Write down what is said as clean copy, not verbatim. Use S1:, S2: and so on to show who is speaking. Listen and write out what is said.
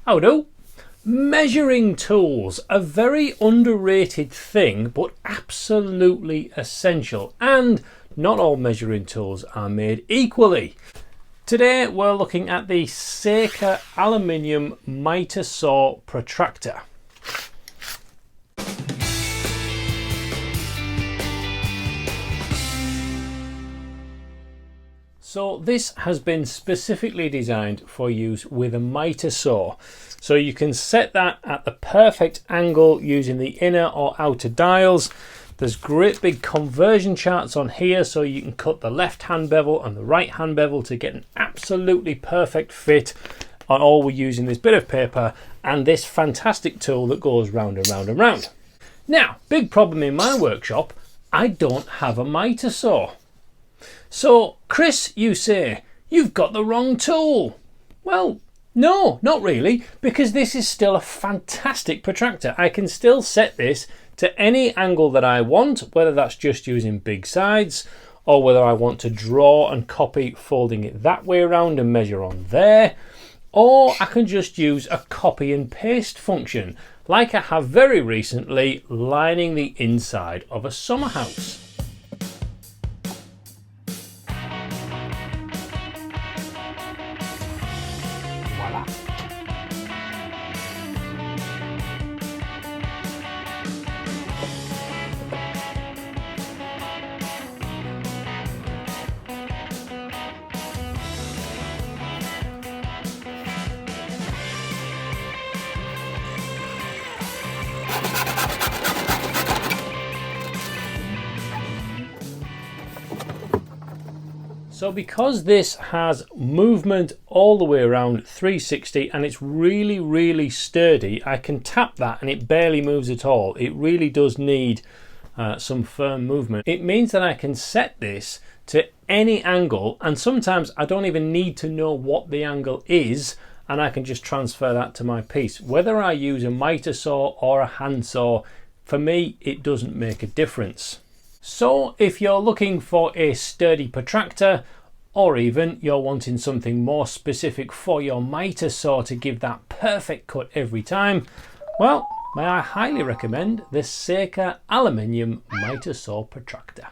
S1: Howdo! Measuring tools, a very underrated thing, but absolutely essential. And not all measuring tools are made equally. Today we're looking at the Mitre aluminium Mitre saw protractor. So this has been specifically designed for use with a Mitre saw. So you can set that at the perfect angle using the inner or outer dials. There's great big conversion charts on here so you can cut the left hand bevel and the right hand bevel to get an absolutely perfect fit on all we're using this bit of paper and this fantastic tool that goes round and round and round. Now, big problem in my workshop, I don't have a Mitre saw. So, Chris, you say, you've got the wrong tool. Well, no, not really, because this is still a fantastic protractor. I can still set this to any angle that I want, whether that's just using big sides or whether I want to draw and copy, folding it that way around and measure on there. Or I can just use a copy and paste function, like I have very recently, lining the inside of a summer house. So because this has movement all the way around 360 and it's really sturdy, I can tap that and it barely moves at all. It really does need some firm movement. It means that I can set this to any angle, and sometimes I don't even need to know what the angle is, and I can just transfer that to my piece. Whether I use a Mitre saw or a hand saw, for me it doesn't make a difference. So if you're looking for a sturdy protractor, or even you're wanting something more specific for your Mitre saw to give that perfect cut every time, well, may I highly recommend the Mitre aluminium Mitre saw protractor.